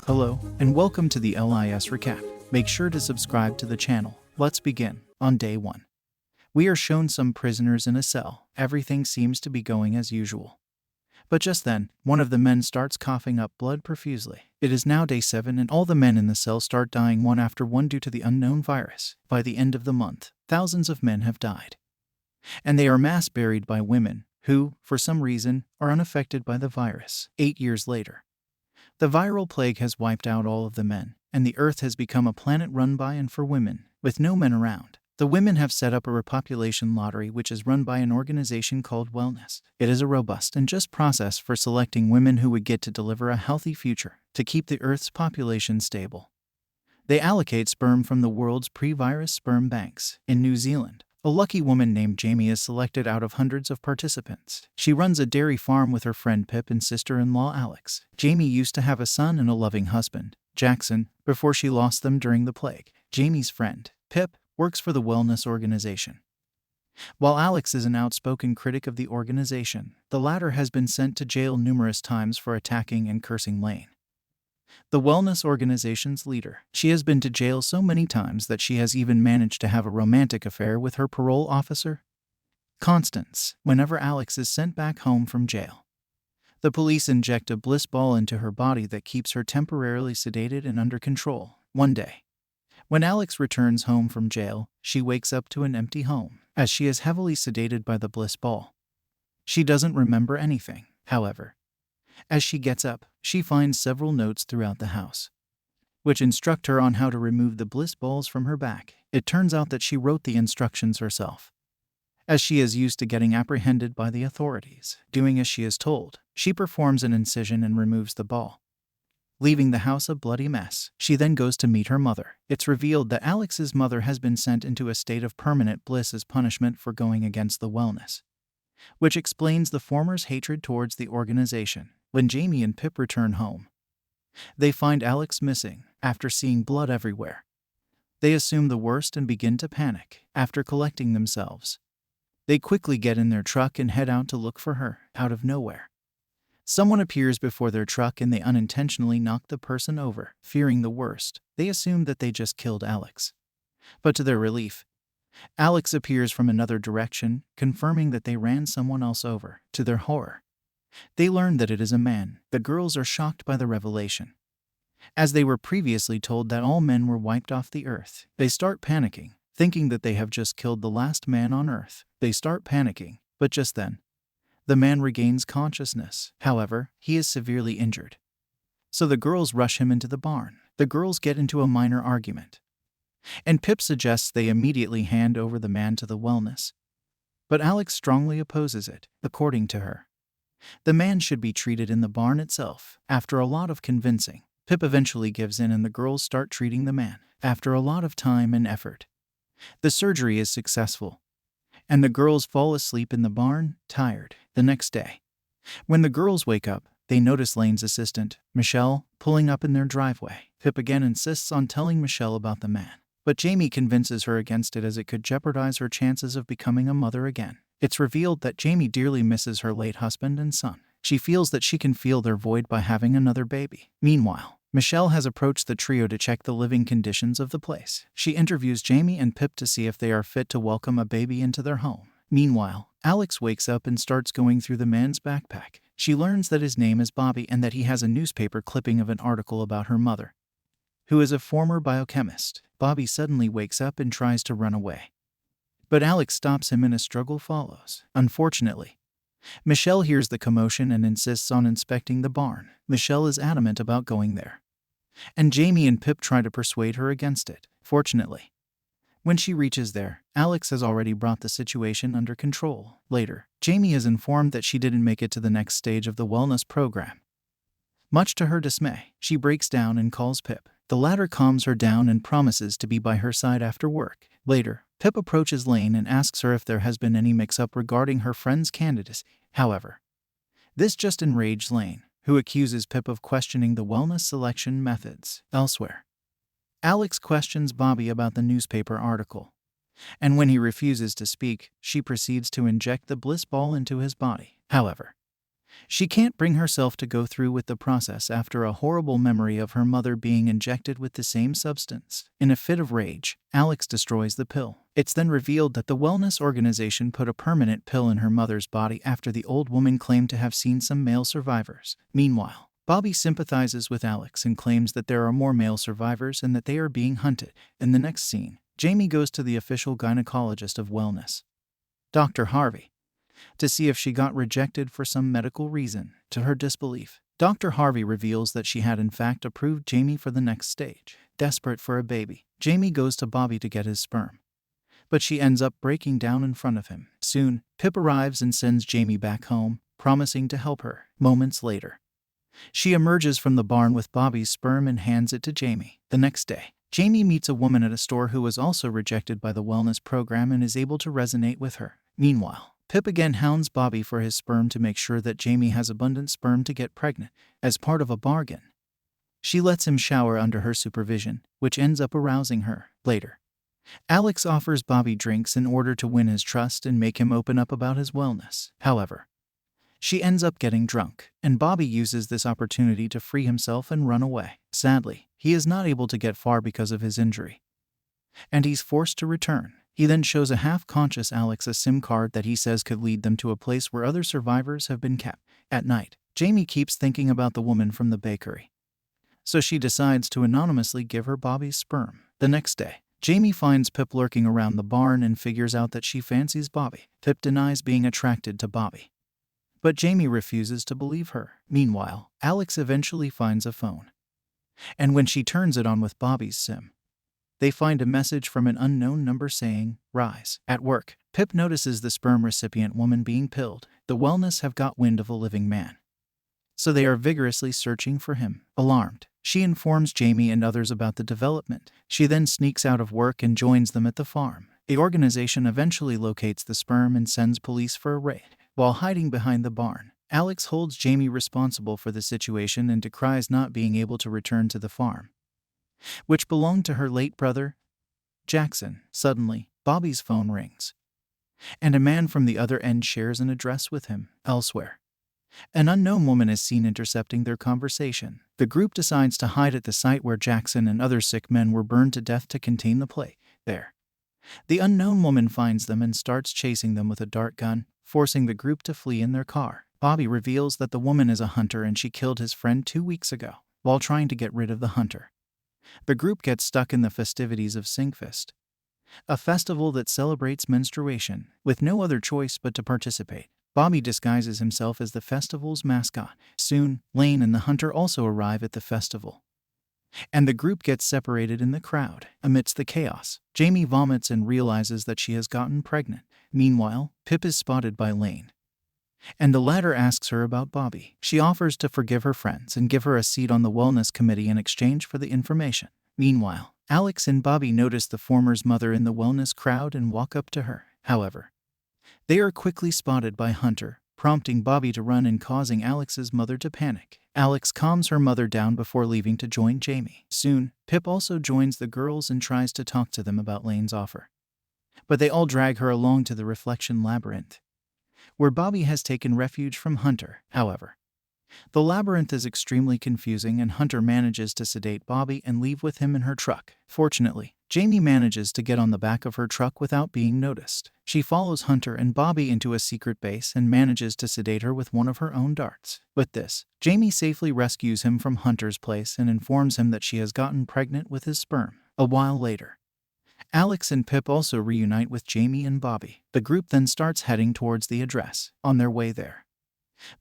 Hello, and welcome to the LIS Recap. Make sure to subscribe to the channel. Let's begin. On day 1, we are shown some prisoners in a cell. Everything seems to be going as usual. But just then, one of the men starts coughing up blood profusely. It is now day 7 and all the men in the cell start dying one after one due to the unknown virus. By the end of the month, thousands of men have died. And they are mass buried by women who, for some reason, are unaffected by the virus. 8 years later, the viral plague has wiped out all of the men, and the Earth has become a planet run by and for women, with no men around. The women have set up a repopulation lottery which is run by an organization called Wellness. It is a robust and just process for selecting women who would get to deliver a healthy future to keep the Earth's population stable. They allocate sperm from the world's pre-virus sperm banks. In New Zealand, a lucky woman named Jamie is selected out of hundreds of participants. She runs a dairy farm with her friend Pip and sister-in-law Alex. Jamie used to have a son and a loving husband, Jackson, before she lost them during the plague. Jamie's friend, Pip, works for the wellness organization, while Alex is an outspoken critic of the organization. The latter has been sent to jail numerous times for attacking and cursing Lane, the wellness organization's leader. She has been to jail so many times that she has even managed to have a romantic affair with her parole officer, Constance. Whenever Alex is sent back home from jail, the police inject a bliss ball into her body that keeps her temporarily sedated and under control. One day, when Alex returns home from jail, she wakes up to an empty home, as she is heavily sedated by the bliss ball. She doesn't remember anything, however. As she gets up, she finds several notes throughout the house, which instruct her on how to remove the bliss balls from her back. It turns out that she wrote the instructions herself, as she is used to getting apprehended by the authorities. Doing as she is told, she performs an incision and removes the ball, leaving the house a bloody mess. She then goes to meet her mother. It's revealed that Alex's mother has been sent into a state of permanent bliss as punishment for going against the wellness, which explains the former's hatred towards the organization. When Jamie and Pip return home, they find Alex missing. After seeing blood everywhere, they assume the worst and begin to panic. After collecting themselves, they quickly get in their truck and head out to look for her. Out of nowhere, someone appears before their truck and they unintentionally knock the person over. Fearing the worst, they assume that they just killed Alex. But to their relief, Alex appears from another direction, confirming that they ran someone else over. To their horror, they learn that it is a man. The girls are shocked by the revelation, as they were previously told that all men were wiped off the earth. They start panicking, thinking that they have just killed the last man on earth. But just then, the man regains consciousness. However, he is severely injured, so the girls rush him into the barn. The girls get into a minor argument, and Pip suggests they immediately hand over the man to the wellness, but Alex strongly opposes it. According to her, the man should be treated in the barn itself. After a lot of convincing, Pip eventually gives in and the girls start treating the man. After a lot of time and effort, the surgery is successful, and the girls fall asleep in the barn, tired. The next day, when the girls wake up, they notice Lane's assistant, Michelle, pulling up in their driveway. Pip again insists on telling Michelle about the man, but Jamie convinces her against it as it could jeopardize her chances of becoming a mother again. It's revealed that Jamie dearly misses her late husband and son. She feels that she can fill their void by having another baby. Meanwhile, Michelle has approached the trio to check the living conditions of the place. She interviews Jamie and Pip to see if they are fit to welcome a baby into their home. Meanwhile, Alex wakes up and starts going through the man's backpack. She learns that his name is Bobby and that he has a newspaper clipping of an article about her mother, who is a former biochemist. Bobby suddenly wakes up and tries to run away, but Alex stops him and a struggle follows. Unfortunately, Michelle hears the commotion and insists on inspecting the barn. Michelle is adamant about going there, and Jamie and Pip try to persuade her against it. Fortunately, when she reaches there, Alex has already brought the situation under control. Later, Jamie is informed that she didn't make it to the next stage of the wellness program. Much to her dismay, she breaks down and calls Pip. The latter calms her down and promises to be by her side after work. Later, Pip approaches Lane and asks her if there has been any mix-up regarding her friend's candidacy. However, this just enraged Lane, who accuses Pip of questioning the wellness selection methods. Elsewhere, Alex questions Bobby about the newspaper article, and when he refuses to speak, she proceeds to inject the bliss ball into his body. However, She can't bring herself to go through with the process after a horrible memory of her mother being injected with the same substance. In a fit of rage, Alex destroys the pill. It's then revealed that the wellness organization put a permanent pill in her mother's body after the old woman claimed to have seen some male survivors. Meanwhile, Bobby sympathizes with Alex and claims that there are more male survivors and that they are being hunted. In the next scene, Jamie goes to the official gynecologist of wellness, Dr. Harvey, to see if she got rejected for some medical reason. To her disbelief, Dr. Harvey reveals that she had in fact approved Jamie for the next stage. Desperate for a baby, Jamie goes to Bobby to get his sperm, but she ends up breaking down in front of him. Soon, Pip arrives and sends Jamie back home, promising to help her. Moments later, she emerges from the barn with Bobby's sperm and hands it to Jamie. The next day, Jamie meets a woman at a store who was also rejected by the wellness program and is able to resonate with her. Meanwhile, Pip again hounds Bobby for his sperm to make sure that Jamie has abundant sperm to get pregnant. As part of a bargain, she lets him shower under her supervision, which ends up arousing her. Later, Alex offers Bobby drinks in order to win his trust and make him open up about his wellness. However, she ends up getting drunk, and Bobby uses this opportunity to free himself and run away. Sadly, he is not able to get far because of his injury, and he's forced to return. He then shows a half-conscious Alex a SIM card that he says could lead them to a place where other survivors have been kept. At night, Jamie keeps thinking about the woman from the bakery, so she decides to anonymously give her Bobby's sperm. The next day, Jamie finds Pip lurking around the barn and figures out that she fancies Bobby. Pip denies being attracted to Bobby, but Jamie refuses to believe her. Meanwhile, Alex eventually finds a phone, and when she turns it on with Bobby's SIM, they find a message from an unknown number saying, "Rise." At work, Pip notices the sperm recipient woman being pilled. The wellness have got wind of a living man, so they are vigorously searching for him. Alarmed, she informs Jamie and others about the development. She then sneaks out of work and joins them at the farm. The organization eventually locates the sperm and sends police for a raid. While hiding behind the barn, Alex holds Jamie responsible for the situation and decries not being able to return to the farm, which belonged to her late brother, Jackson. Suddenly, Bobby's phone rings, and a man from the other end shares an address with him. Elsewhere, an unknown woman is seen intercepting their conversation. The group decides to hide at the site where Jackson and other sick men were burned to death to contain the plague. There, the unknown woman finds them and starts chasing them with a dart gun, forcing the group to flee in their car. Bobby reveals that the woman is a hunter and she killed his friend 2 weeks ago while trying to get rid of the hunter. The group gets stuck in the festivities of Sinkfest, a festival that celebrates menstruation. With no other choice but to participate, Bobby disguises himself as the festival's mascot. Soon, Lane and the hunter also arrive at the festival, and the group gets separated in the crowd. Amidst the chaos, Jamie vomits and realizes that she has gotten pregnant. Meanwhile, Pip is spotted by Lane, and the latter asks her about Bobby. She offers to forgive her friends and give her a seat on the wellness committee in exchange for the information. Meanwhile, Alex and Bobby notice the former's mother in the wellness crowd and walk up to her. However, they are quickly spotted by Hunter, prompting Bobby to run and causing Alex's mother to panic. Alex calms her mother down before leaving to join Jamie. Soon, Pip also joins the girls and tries to talk to them about Lane's offer, but they all drag her along to the Reflection Labyrinth, where Bobby has taken refuge from Hunter. However, the labyrinth is extremely confusing and Hunter manages to sedate Bobby and leave with him in her truck. Fortunately, Jamie manages to get on the back of her truck without being noticed. She follows Hunter and Bobby into a secret base and manages to sedate her with one of her own darts. With this, Jamie safely rescues him from Hunter's place and informs him that she has gotten pregnant with his sperm. A while later, Alex and Pip also reunite with Jamie and Bobby. The group then starts heading towards the address. On their way there,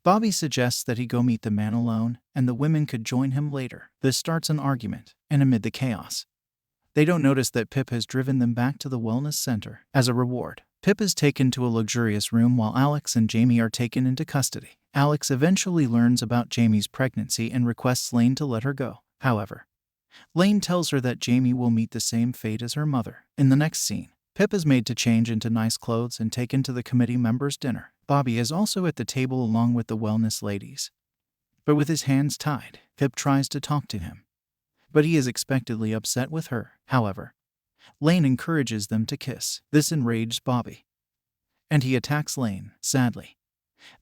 Bobby suggests that he go meet the man alone, and the women could join him later. This starts an argument, and amid the chaos, they don't notice that Pip has driven them back to the wellness center. As a reward, Pip is taken to a luxurious room while Alex and Jamie are taken into custody. Alex eventually learns about Jamie's pregnancy and requests Lane to let her go. However, Lane tells her that Jamie will meet the same fate as her mother. In the next scene, Pip is made to change into nice clothes and taken to the committee members' dinner. Bobby is also at the table along with the wellness ladies, but with his hands tied. Pip tries to talk to him, but he is expectedly upset with her. However, Lane encourages them to kiss. This enrages Bobby, and he attacks Lane. Sadly,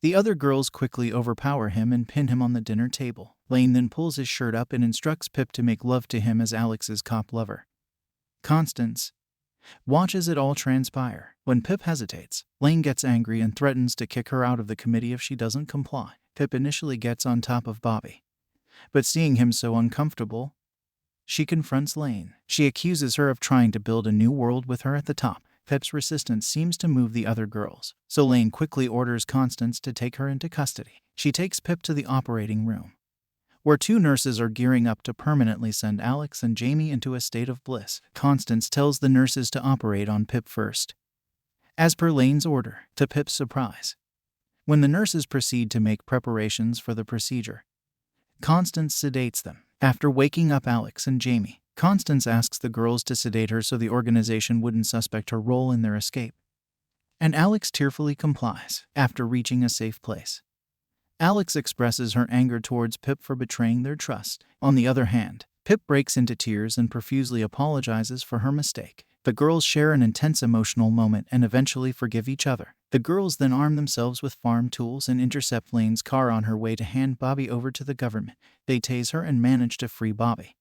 The other girls quickly overpower him and pin him on the dinner table. Lane then pulls his shirt up and instructs Pip to make love to him as Alex's cop lover. Constance watches it all transpire. When Pip hesitates, Lane gets angry and threatens to kick her out of the committee if she doesn't comply. Pip initially gets on top of Bobby, but seeing him so uncomfortable, she confronts Lane. She accuses her of trying to build a new world with her at the top. Pip's resistance seems to move the other girls, so Lane quickly orders Constance to take her into custody. She takes Pip to the operating room, where two nurses are gearing up to permanently send Alex and Jamie into a state of bliss. Constance tells the nurses to operate on Pip first, as per Lane's order, to Pip's surprise. When the nurses proceed to make preparations for the procedure, Constance sedates them. After waking up Alex and Jamie, Constance asks the girls to sedate her so the organization wouldn't suspect her role in their escape, and Alex tearfully complies. After reaching a safe place, Alex expresses her anger towards Pip for betraying their trust. On the other hand, Pip breaks into tears and profusely apologizes for her mistake. The girls share an intense emotional moment and eventually forgive each other. The girls then arm themselves with farm tools and intercept Lane's car on her way to hand Bobby over to the government. They tase her and manage to free Bobby,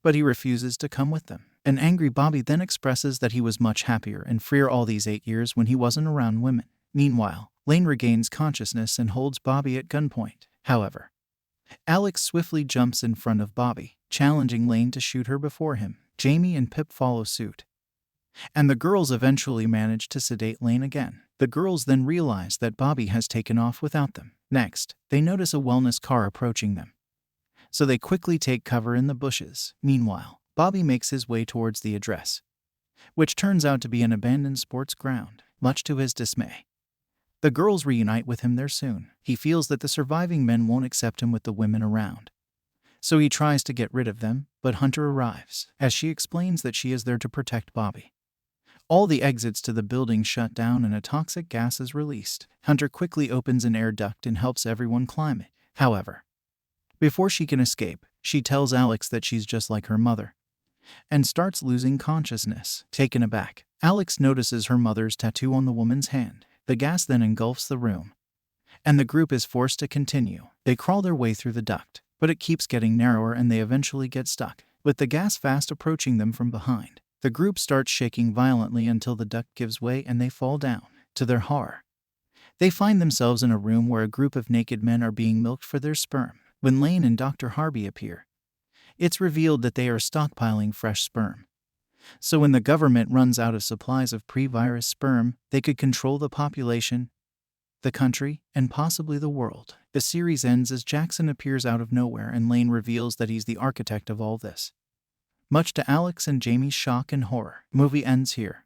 but he refuses to come with them. An angry Bobby then expresses that he was much happier and freer all these 8 years when he wasn't around women. Meanwhile, Lane regains consciousness and holds Bobby at gunpoint. However, Alex swiftly jumps in front of Bobby, challenging Lane to shoot her before him. Jamie and Pip follow suit, and the girls eventually manage to sedate Lane again. The girls then realize that Bobby has taken off without them. Next, they notice a wellness car approaching them, so they quickly take cover in the bushes. Meanwhile, Bobby makes his way towards the address, which turns out to be an abandoned sports ground. Much to his dismay, the girls reunite with him there soon. He feels that the surviving men won't accept him with the women around, so he tries to get rid of them, but Hunter arrives, as she explains that she is there to protect Bobby. All the exits to the building shut down and a toxic gas is released. Hunter quickly opens an air duct and helps everyone climb it. However, before she can escape, she tells Alex that she's just like her mother, and starts losing consciousness. Taken aback, Alex notices her mother's tattoo on the woman's hand. The gas then engulfs the room, and the group is forced to continue. They crawl their way through the duct, but it keeps getting narrower and they eventually get stuck, with the gas fast approaching them from behind. The group starts shaking violently until the duct gives way and they fall down. To their horror, they find themselves in a room where a group of naked men are being milked for their sperm. When Lane and Dr. Harvey appear, it's revealed that they are stockpiling fresh sperm, so when the government runs out of supplies of pre-virus sperm, they could control the population, the country, and possibly the world. The series ends as Jackson appears out of nowhere and Lane reveals that he's the architect of all this, much to Alex and Jamie's shock and horror. Movie ends here.